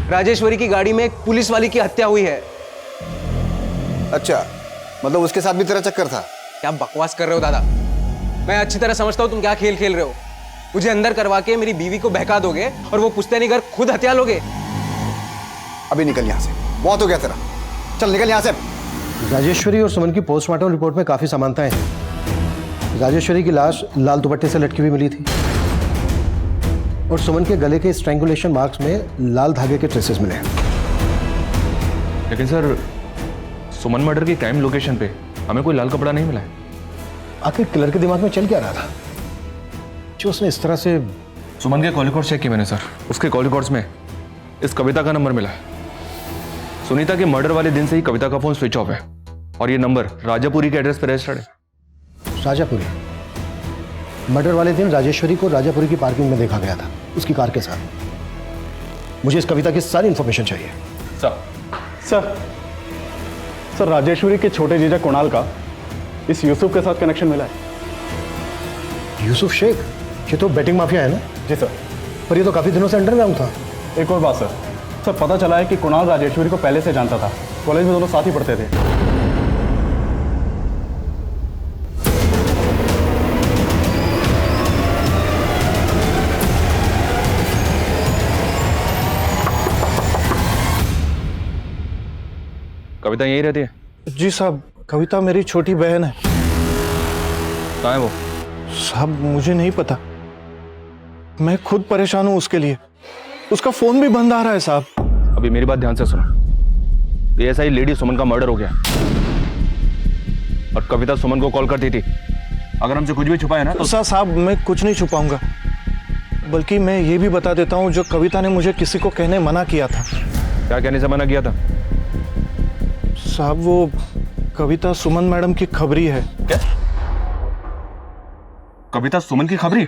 राजेश्वरी की गाड़ी में एक पुलिस वाली की हत्या हुई है। अच्छा, मतलब उसके साथ भी तेरा चक्कर था? क्या बकवास कर रहे हो दादा? मैं अच्छी तरह समझता हूँ तुम क्या खेल खेल रहे हो। मुझे अंदर करवा के मेरी बीवी को बहका दोगे और वो पुश्तैनी घर खुद हत्या लोगे। अभी निकल यहाँ से, बहुत हो गया तेरा। चल निकल यहाँ से। राजेश्वरी और सुमन की पोस्टमार्टम रिपोर्ट में काफ़ी समानताएं हैं। राजेश्वरी की लाश लाल दुपट्टे से लटकी हुई मिली थी और सुमन के गले के स्ट्रैंगुलेशन मार्क्स में लाल धागे के ट्रेसेस मिले हैं। लेकिन सर, सुमन मर्डर की क्राइम लोकेशन पे हमें कोई लाल कपड़ा नहीं मिला है। आखिर किलर के दिमाग में चल क्या रहा था जो उसने इस तरह से? सुमन के कॉल रिकॉर्ड चेक किए मैंने सर। उसके कॉल रिकॉर्ड्स में इस कविता का नंबर मिला है। सुनीता के मर्डर वाले दिन से ही कविता का फोन स्विच ऑफ है और ये नंबर राजापुरी के एड्रेस पर रजिस्टर्ड है। राजापुरी? मर्डर वाले दिन राजेश्वरी को राजापुरी की पार्किंग में देखा गया था उसकी कार के साथ। मुझे इस कविता की सारी इंफॉर्मेशन चाहिए। सर, राजेश्वरी के छोटे जीजा कुणाल का इस यूसुफ के साथ कनेक्शन मिला है। यूसुफ शेख? ये तो बेटिंग माफिया है ना? जी सर। पर ये तो काफी दिनों से अंडरग्राउंड था। एक और बात सर, पता चला है कि कुणाल राजेश्वरी को पहले से जानता था। कॉलेज में दोनों साथ ही पढ़ते थे। कविता यही रहती है? जी साहब, कविता मेरी छोटी बहन है। कहाँ है वो? साहब मुझे नहीं पता, मैं खुद परेशान हूं उसके लिए। उसका फोन भी बंद आ रहा है साहब। अभी मेरी बात ध्यान से सुनो। ये ऐसा ही लेडी सुमन का मर्डर हो गया और कविता सुमन को कॉल करती थी। अगर हमसे कुछ भी छुपाया ना तो साहब मैं कुछ नहीं छुपाऊंगा, बल्कि मैं ये भी बता देता हूं जो कविता ने मुझे किसी को कहने मना किया था। क्या कहने से मना किया था? साहब वो कविता सुमन मैडम की खबरी है। क्या? कविता सुमन की खबरी?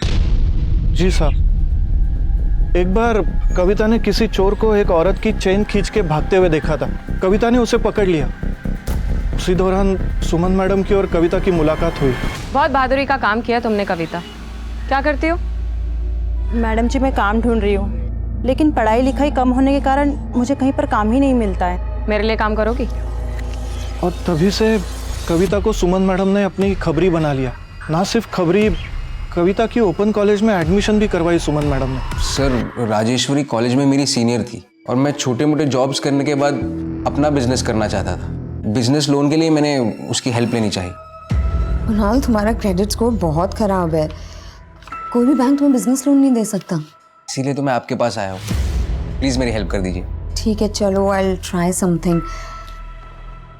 जी साहब, एक बार कविता ने किसी चोर को एक औरत की चेन खींच के भागते हुए देखा था। कविता ने उसे पकड़ लिया। उसी दौरान सुमन मैडम की और कविता की मुलाकात हुई। बहुत बहादुरी का काम किया तुमने कविता। क्या करती हो? मैडम जी मैं काम ढूंढ रही हूँ, लेकिन पढ़ाई लिखाई कम होने के कारण मुझे कहीं पर काम ही नहीं मिलता है। मेरे लिए काम करोगी? और तभी से कविता को सुमन मैडम ने अपनी खबरी बना लिया। ना सिर्फ खबरी, कविता की ओपन कॉलेज में एडमिशन भी करवाई सुमन मैडम ने। सर, राजेश्वरी कॉलेज में मेरी सीनियर थी और मैं छोटे मोटे जॉब्स करने के बाद अपना बिजनेस करना चाहता था। बिजनेस लोन के लिए मैंने उसकी हेल्प लेनी चाहिए। कुणाल, तुम्हारा क्रेडिट स्कोर बहुत खराब है, कोई भी बैंक तुम्हें बिजनेस लोन नहीं दे सकता। इसीलिए तो मैं आपके पास आया हूँ। प्लीज़ मेरी हेल्प कर दीजिए। ठीक है, चलो, आई विल ट्राई समथिंग।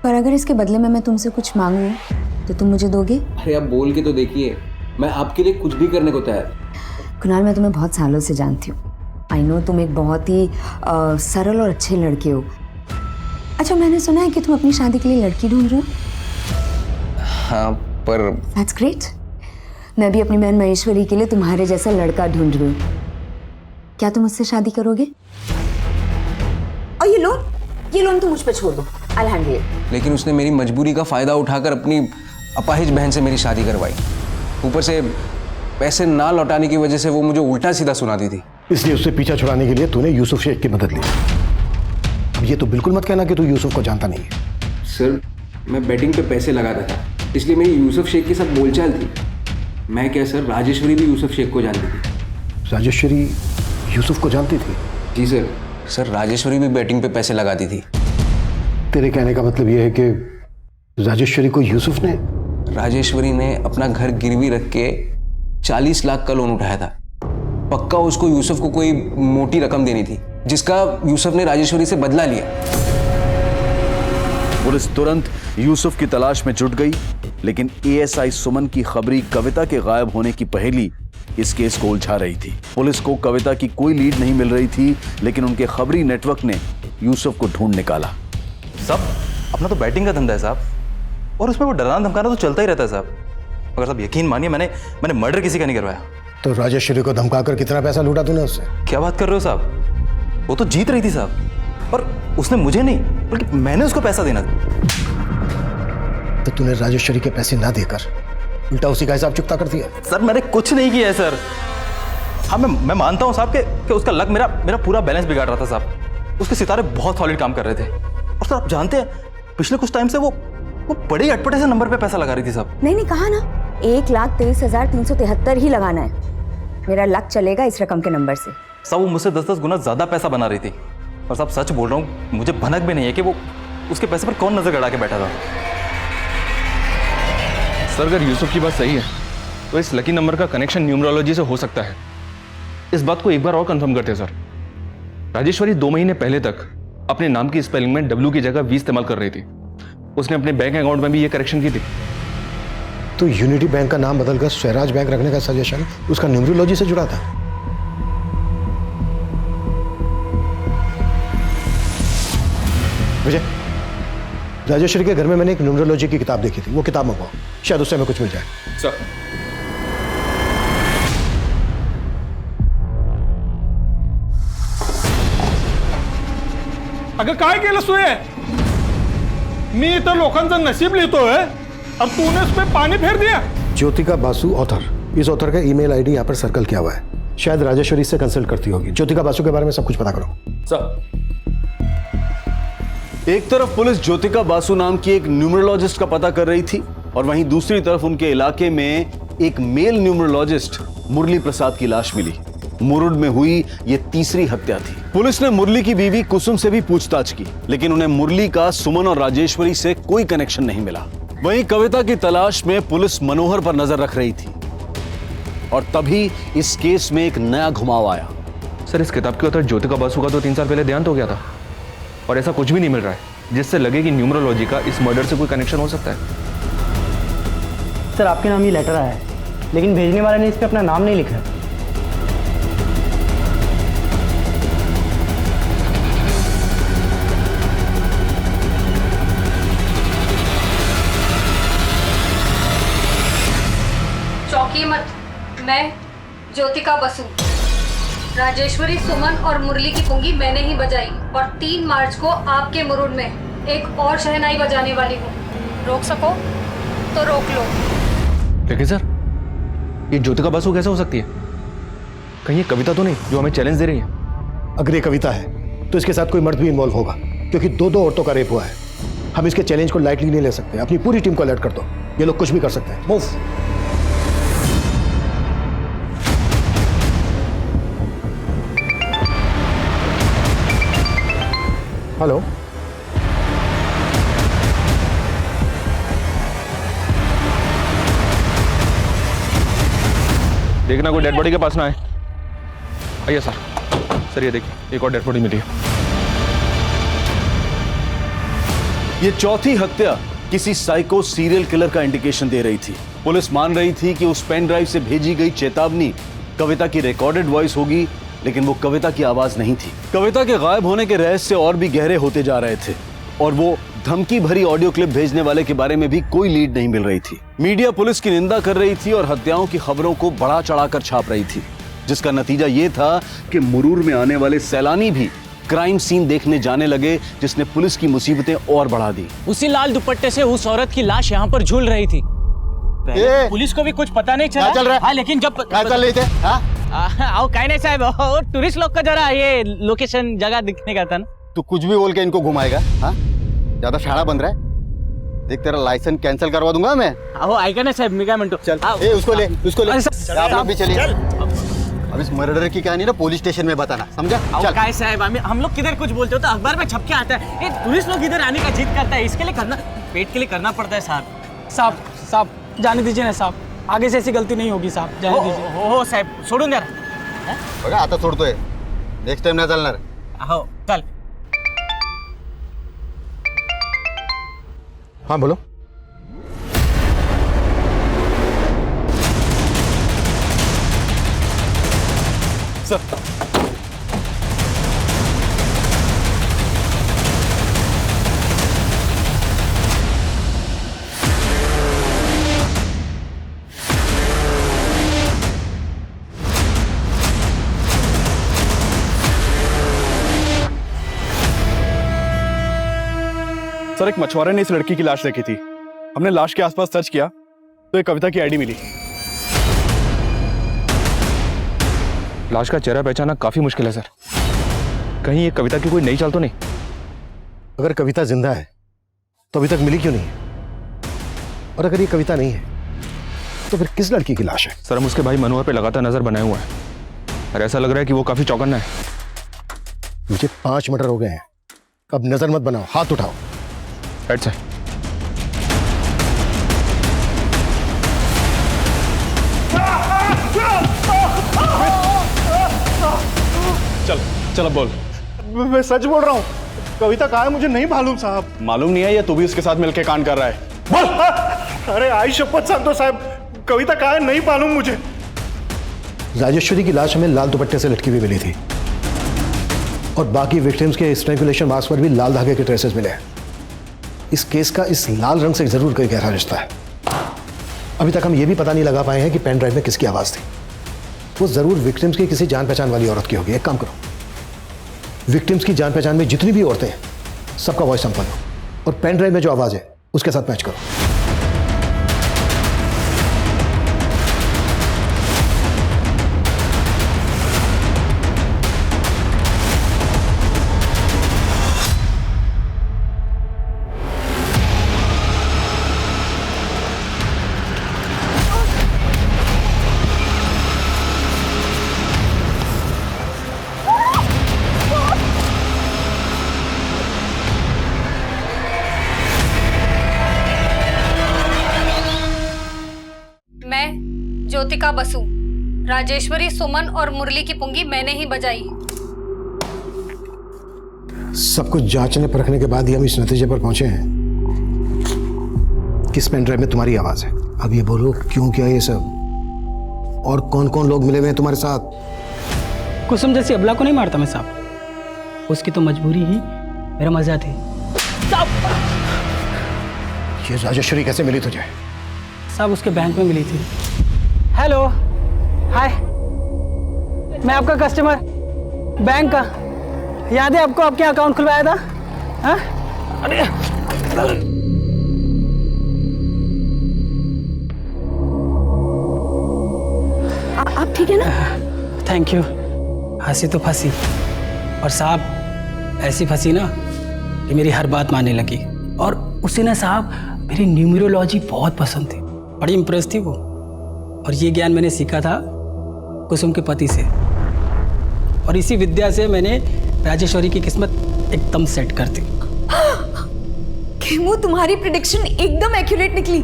पर अगर इसके बदले में मैं तुमसे कुछ मांगूं तो तुम मुझे दोगे? अरे आप बोल के तो देखिए, मैं आपके लिए कुछ भी करने को तैयार। कुणाल, मैं तुम्हें बहुत सालों से जानती हूँ। आई नो तुम एक बहुत ही सरल और अच्छे लड़के हो। अच्छा, मैंने सुना है कि तुम अपनी शादी के लिए लड़की ढूंढ रहे हो। हाँ, पर दैट्स ग्रेट। मैं भी अपनी बहन महेश्वरी के लिए तुम्हारे जैसा लड़का ढूंढ रही हूँ। क्या तुम मुझसे शादी करोगे? और ये लोन तुम मुझ पे छोड़ दो, आई हैंडल इट। लेकिन उसने मेरी मजबूरी का फायदा उठाकर अपनी अपाहिज बहन से मेरी शादी करवाई। ऊपर से पैसे ना लौटाने की वजह से वो मुझे उल्टा सीधा सुनाती थी। इसलिए उससे पीछा छुड़ाने के लिए तूने यूसुफ शेख की मदद ली। अब ये तो बिल्कुल मत कहना कि तू यूसुफ को जानता नहीं है। सर, मैं बैटिंग पे पैसे लगाता था, इसलिए मेरी यूसुफ शेख के साथ बोलचाल थी। मैं क्या सर, राजेश्वरी भी यूसुफ शेख को जानती थी। राजेश्वरी यूसुफ को जानती थी? जी सर। सर, राजेश्वरी भी बैटिंग पे पैसे लगाती थी। तेरे कहने का मतलब ये है कि राजेश्वरी को यूसुफ ने? राजेश्वरी ने अपना घर गिरवी रख के 40 लाख का लोन उठाया था। पक्का उसको यूसुफ को कोई मोटी रकम देनी थी, जिसका यूसुफ ने राजेश्वरी से बदला लिया। पुलिस तुरंत यूसुफ की तलाश में जुट गई, लेकिन एएसआई सुमन की खबरी कविता के गायब होने की पहेली इस केस को उलझा रही थी। पुलिस को कविता की कोई लीड नहीं मिल रही थी, लेकिन उनके खबरी नेटवर्क ने यूसुफ को ढूंढ निकाला। साहब, अपना तो बैटिंग का धंधा है साहब, और उसमें वो डराना धमकाना तो चलता ही रहता है साहब। मगर साहब यकीन मानिए, मैंने मर्डर किसी का नहीं करवाया। तो राजेश्वरी को धमकाकर कितना पैसा लूटा तूने उससे? क्या बात कर रहे हो साहब, वो तो जीत रही थी साहब, और उसने मुझे नहीं बल्कि मैंने उसको पैसा देना था। तो तूने राजेश्वरी के पैसे ना देकर उल्टा उसी का हिसाब चुकता कर दिया? सर, मैंने कुछ नहीं किया है सर। हाँ, मैं मानता हूँ साहब कि उसका लक मेरा पूरा बैलेंस बिगाड़ रहा था साहब। उसके सितारे बहुत सॉलिड काम कर रहे थे, और सर आप जानते हैं पिछले कुछ टाइम से वो बड़े अटपटे से नंबर पे पैसा लगा रही थी साहब। नहीं, कहा ना 1,23,373 ही लगाना है। मेरा लक चलेगा इस रकम के नंबर से। साहब, वो मुझसे 10-10 गुना ज्यादा पैसा बना रही थी, और साहब सच बोल रहा हूँ, मुझे भनक भी नहीं है कि वो उसके पैसे पर कौन नजर गड़ा के बैठा था। सर, अगर यूसुफ की बात सही है तो इस लकी नंबर का कनेक्शन न्यूमरोलॉजी से हो सकता है। इस बात को एक बार और कंफर्म करते हैं सर। राजेश्वरी 2 महीने पहले तक अपने नाम की स्पेलिंग में W की जगह V इस्तेमाल कर रही थी। उसने अपने बैंक अकाउंट में भी ये करेक्शन की थी। तो यूनिटी बैंक का नाम बदलकर स्वराज बैंक रखने का सजेशन उसका न्यूमरोलॉजी से जुड़ा था? विजय, राजेश्वरी के घर में मैंने एक न्यूमरोलॉजी की किताब देखी थी, वो किताब मंगवाओ, शायद उससे हमें कुछ मिल जाए। सर, अगं काय केलं सोय? मी इतर लोकांचं नसीब लिहितोय और तूने उस पे पानी फेर दिया। ज्योतिका बासु ऑथर, इस ऑथर का ईमेल आईडी यहाँ पर सर्कल किया हुआ है। शायद राजेश्वरी से कंसल्ट करती होगी। ज्योतिका बासु के बारे में सब कुछ पता करो। सर, एक तरफ पुलिस ज्योतिका बासु नाम की एक न्यूमरोलॉजिस्ट का पता कर रही थी, और वहीं दूसरी तरफ उनके इलाके में एक मेल न्यूमरोलॉजिस्ट मुरली प्रसाद की लाश मिली। मुरुड में हुई ये तीसरी हत्या थी। पुलिस ने मुरली की बीवी कुसुम से भी पूछताछ की, लेकिन उन्हें मुरली का सुमन और राजेश्वरी से कोई कनेक्शन नहीं मिला। वहीं कविता की तलाश में पुलिस मनोहर पर नजर रख रही थी, और तभी इस केस में एक नया घुमाव आया। सर, इस किताब के author ज्योतिका बासु का तो 3 साल पहले देहांत हो गया था, और ऐसा कुछ भी नहीं मिल रहा है जिससे लगे कि न्यूमरोलॉजी का इस मर्डर से कोई कनेक्शन हो सकता है। सर, आपके नाम ये लेटर आया है, लेकिन भेजने वाले ने इस पे अपना नाम नहीं लिखा है। चौंकिए मत, मैं ज्योतिका बसु। राजेश्वरी, सुमन और मुरली की पुंगी मैंने ही बजाई, और 3 मार्च को आपके मुरुड में एक और शहनाई बजाने वाली हूँ। रोक सको तो रोक लो। लेकिन सर, ये ज्योतिका बासु कैसे हो सकती है? कहीं ये कविता तो नहीं जो हमें चैलेंज दे रही है? अगर ये कविता है तो इसके साथ कोई मर्द भी इन्वॉल्व होगा, क्योंकि दो औरतों का रेप हुआ है। हम इसके चैलेंज को लाइटली नहीं ले सकते। अपनी पूरी टीम को अलर्ट कर दो, ये लोग कुछ भी कर सकते हैं। मूव। हेलो, देखना कोई डेड बॉडी के पास ना आए। आइए सर, ये देखिए एक और डेड बॉडी मिली है। ये चौथी हत्या किसी साइको सीरियल किलर का इंडिकेशन दे रही थी। पुलिस मान रही थी कि उस पेन ड्राइव से भेजी गई चेतावनी कविता की रिकॉर्डेड वॉइस होगी, लेकिन वो कविता की आवाज नहीं थी। कविता के गायब होने के रहस्य और भी गहरे होते जा रहे थे और वो धमकी भरी ऑडियो क्लिप भेजने वाले के बारे में भी कोई लीड नहीं मिल रही थी। मीडिया पुलिस की निंदा कर रही थी और हत्याओं की खबरों को बढ़ा चढ़ाकर छाप रही थी, जिसका नतीजा ये था कि मुरूर में आने वाले सैलानी भी क्राइम सीन देखने जाने लगे, जिसने पुलिस की मुसीबतें और बढ़ा दी। उसी लाल दुपट्टे से उस औरत की लाश यहाँ पर झूल रही थी। पुलिस को भी कुछ पता नहीं चला। चल रहा है? हाँ, लेकिन जब चल रहे थे? आओ काय नहीं साहब, और टूरिस्ट लोग का जरा ये लोकेशन जगह दिखने का था ना। तू कुछ भी बोल के इनको घुमाएगा? हाँ, ज्यादा शाणा बन रहा है। देख तेरा लाइसेंस कैंसिल करवा दूंगा मैं। आओ ऐका ना साहब, मी काय म्हणतो। चल, ए उसको ले, उसको ले। आप लोग भी चलिए। अब इस मर्डर की कहानी ना पुलिस स्टेशन में बताना, समझा? चल काय साहब, हम लोग किधर कुछ बोलते हो तो अखबार में छप के आता है। ये टूरिस्ट लोग इधर आने का जिद करता है, इसके लिए करना, पेट के लिए करना पड़ता है साहब। साहब जाने दीजिए ना साहब, आगे से ऐसी गलती नहीं होगी साहब, जाने दीजिए। हो साहेब, सोडून द्या। बघा आता सोडतोय, नेक्स्ट टाइम नाही चालणार। हो चल। हाँ बोलो। सर, सर एक मछुआरे ने इस लड़की की लाश देखी थी। हमने लाश के आसपास सर्च किया तो एक कविता की आईडी मिली। लाश का चेहरा पहचानना काफी मुश्किल है सर। कहीं ये कविता की कोई नई चाल तो नहीं? अगर कविता जिंदा है तो अभी तक मिली क्यों नहीं है? और अगर ये कविता नहीं है तो फिर किस लड़की की लाश है? सर हम उसके भाई मनोहर पे लगातार नजर बनाए हुए हैं और ऐसा लग रहा है कि वो काफी चौकन्ना है। मुझे 5 मर्डर हो गए हैं, अब नजर मत बनाओ, हाथ उठाओ। Right sir. चल चल अब बोल। मैं सच बोल रहा हूँ, कविता कहाँ है मुझे नहीं मालूम साहब। मालूम नहीं है या तू भी उसके साथ मिलकर कांड कर रहा है? बोल। अरे आई शपथ सांगतो साहब, कविता कहाँ है नहीं मालूम मुझे। राजेश्वरी की लाश हमें लाल दुपट्टे से लटकी हुई मिली थी और बाकी विक्टिम्स के स्ट्रैंगुलेशन मार्क्स पर भी लाल धागे के ट्रेसेस मिले हैं। इस केस का इस लाल रंग से जरूर कोई गहरा रिश्ता है। अभी तक हम ये भी पता नहीं लगा पाए हैं कि पेन ड्राइव में किसकी आवाज थी। वो जरूर विक्टिम्स की किसी जान पहचान वाली औरत की होगी। एक काम करो, विक्टिम्स की जान पहचान में जितनी भी औरतें हैं सबका वॉइस सैंपल लो और पेन ड्राइव में जो आवाज है उसके साथ मैच करो। ज्योतिका बसु, राजेश्वरी, सुमन और मुरली की पुंगी मैंने ही बजाई। सब कुछ जांचने परखने के बाद ही हम इस नतीजे पर पहुंचे हैं किस पेन ड्राइव में तुम्हारी आवाज है। अब ये बोलो क्यों किया ये सब और कौन कौन लोग मिले हुए हैं तुम्हारे साथ? कुसुम जैसी अबला को नहीं मारता मैं साहब, उसकी तो मजबूरी ही मेरा मजा थी। ये राजेश्वरी कैसे मिली तुझे? साहब उसके बैंक में मिली थी। हेलो, हाय, मैं आपका कस्टमर बैंक का, याद है आपको? आपके अकाउंट खुलवाया था। हाँ? अरे आप ठीक है ना? Thank you. हंसी तो फंसी और साहब ऐसी फंसी ना कि मेरी हर बात मानने लगी। और उसे ना साहब मेरी न्यूमरोलॉजी बहुत पसंद थी, बड़ी इम्प्रेस थी वो। और ये ज्ञान मैंने सीखा था कुसुम के पति से, और इसी विद्या से मैंने राजेश्वरी की किस्मत एकदम सेट कर दी। खेमू, तुम्हारी प्रेडिक्शन एकदम एक्यूरेट निकली।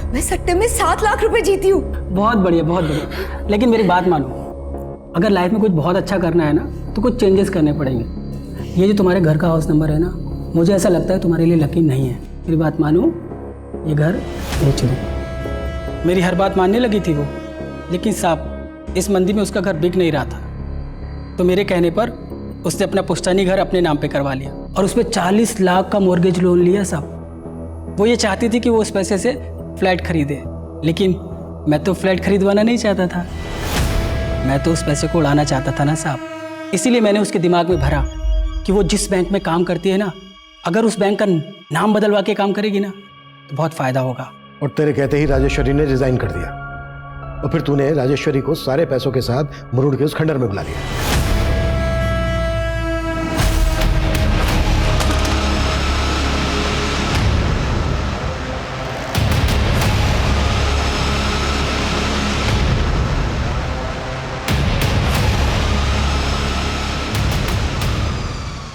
मैं सट्टे में 7 लाख रुपए जीती हूँ। बहुत बढ़िया, बहुत बढ़िया। लेकिन मेरी बात मानो, अगर लाइफ में कुछ बहुत अच्छा करना है ना तो कुछ चेंजेस करने पड़ेंगे। ये जो तुम्हारे घर का हाउस नंबर है ना, मुझे ऐसा लगता है तुम्हारे लिए लकी नहीं है। मेरी बात मानो, ये घर बेच दो। मेरी हर बात मानने लगी थी वो, लेकिन साहब इस मंदी में उसका घर बिक नहीं रहा था, तो मेरे कहने पर उसने अपना पुश्तैनी घर अपने नाम पे करवा लिया और उस पर 40 लाख का मॉर्गेज लोन लिया साहब। वो ये चाहती थी कि वो उस पैसे से फ्लैट खरीदे, लेकिन मैं तो फ्लैट खरीदवाना नहीं चाहता था, मैं तो उस पैसे को उड़ाना चाहता था ना साहब। इसीलिए मैंने उसके दिमाग में भरा कि वो जिस बैंक में काम करती है ना, अगर उस बैंक का नाम बदलवा के काम करेगी ना तो बहुत फायदा होगा। और तेरे कहते ही राजेश्वरी ने रिजाइन कर दिया, और फिर तूने राजेश्वरी को सारे पैसों के साथ मुरुड़ के उस खंडर में बुला लिया।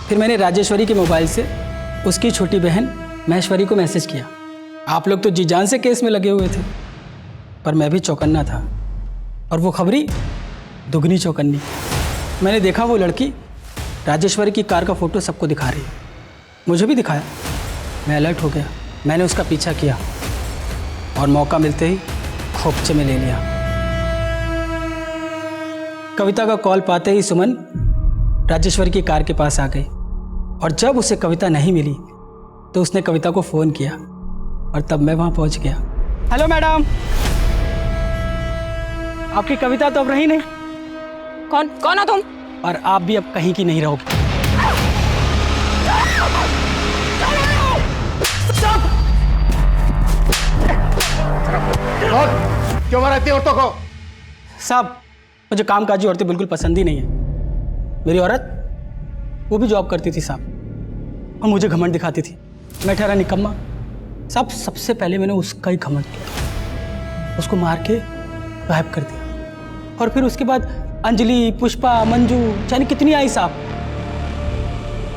फिर मैंने राजेश्वरी के मोबाइल से उसकी छोटी बहन महेश्वरी को मैसेज किया। आप लोग तो जी जान से केस में लगे हुए थे, पर मैं भी चौकन्ना था, और वो खबरी दुगनी चौकन्नी। मैंने देखा वो लड़की राजेश्वरी की कार का फोटो सबको दिखा रही है, मुझे भी दिखाया। मैं अलर्ट हो गया, मैंने उसका पीछा किया और मौका मिलते ही खोपचे में ले लिया। कविता का कॉल पाते ही सुमन राजेश्वरी की कार के पास आ गई, और जब उसे कविता नहीं मिली तो उसने कविता को फ़ोन किया, और तब मैं वहां पहुंच गया। हेलो मैडम, आपकी कविता तो अब रही नहीं। कौन हो तुम? और आप भी अब कहीं की नहीं रहोगे। क्यों मारा इतनी औरतों को? साहब मुझे कामकाजी औरतें बिल्कुल पसंद ही नहीं है। मेरी औरत वो भी जॉब करती थी साहब, और मुझे घमंड दिखाती थी। मैं ठहरा निकम्मा साहब। सबसे पहले मैंने उसका ही घमंड किया, उसको मार के गायब कर दिया। और फिर उसके बाद अंजलि, पुष्पा, मंजू, जाने कितनी आई साहब,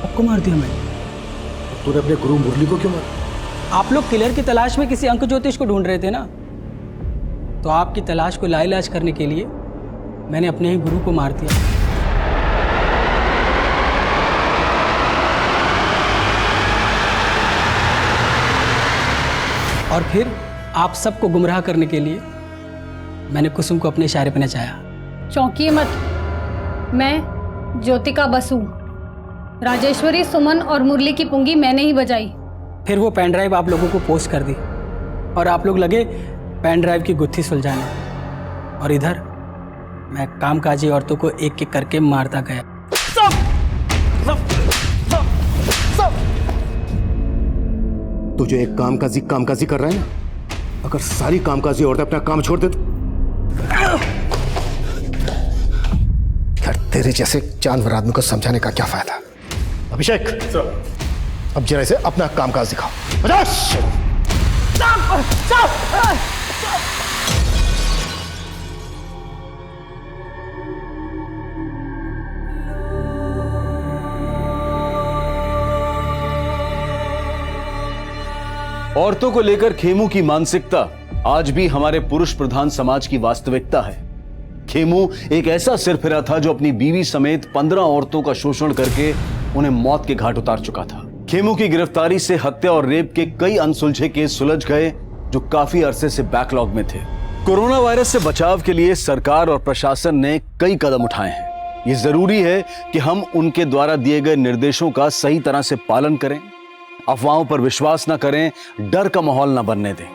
सबको मार दिया मैंने। तूने अपने गुरु मुरली को क्यों मारा? आप लोग किलर की तलाश में किसी अंक ज्योतिष को ढूंढ रहे थे ना, तो आपकी तलाश को लाइलाज करने के लिए मैंने अपने ही गुरु को मार दिया। और फिर आप सबको गुमराह करने के लिए मैंने कुसुम को अपने इशारे पर नचाया। चौंकिए मत, मैं ज्योतिका बसु। राजेश्वरी, सुमन और मुरली की पुंगी मैंने ही बजाई। फिर वो पेन ड्राइव आप लोगों को पोस्ट कर दी, और आप लोग लगे पेन ड्राइव की गुत्थी सुलझाने, और इधर मैं कामकाजी औरतों को एक एक करके मारता गया। तू जो एक कामकाजी कर रहा है ना, अगर सारी कामकाजी औरतें अपना काम छोड़ दे तो यार तेरे जैसे जानवर आदमी को समझाने का क्या फायदा? अभिषेक अब जरा इसे अपना कामकाज दिखाओ। औरतों को लेकर खेमू की मानसिकता आज भी हमारे पुरुष प्रधान समाज की वास्तविकता है। खेमू एक ऐसा सिरफिरा था जो अपनी बीवी समेत 15 औरतों का शोषण करके उन्हें मौत के घाट उतार चुका था। खेमू की गिरफ्तारी से हत्या और रेप के कई अनसुलझे केस सुलझ गए जो काफी अरसे से बैकलॉग में थे। कोरोना वायरस से बचाव के लिए सरकार और प्रशासन ने कई कदम उठाए हैं। ये जरूरी है कि हम उनके द्वारा दिए गए निर्देशों का सही तरह से पालन करें, अफवाहों पर विश्वास न करें, डर का माहौल न बनने दें।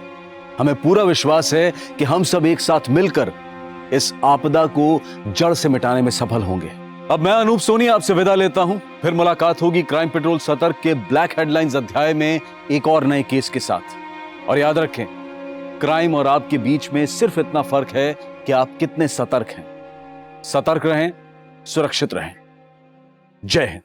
हमें पूरा विश्वास है कि हम सब एक साथ मिलकर इस आपदा को जड़ से मिटाने में सफल होंगे। अब मैं अनूप सोनी आपसे विदा लेता हूं। फिर मुलाकात होगी क्राइम पेट्रोल सतर्क के ब्लैक हेडलाइंस अध्याय में एक और नए केस के साथ। और याद रखें, क्राइम और आपके बीच में सिर्फ इतना फर्क है कि आप कितने सतर्क हैं। सतर्क रहें, सुरक्षित रहें। जय हिंद।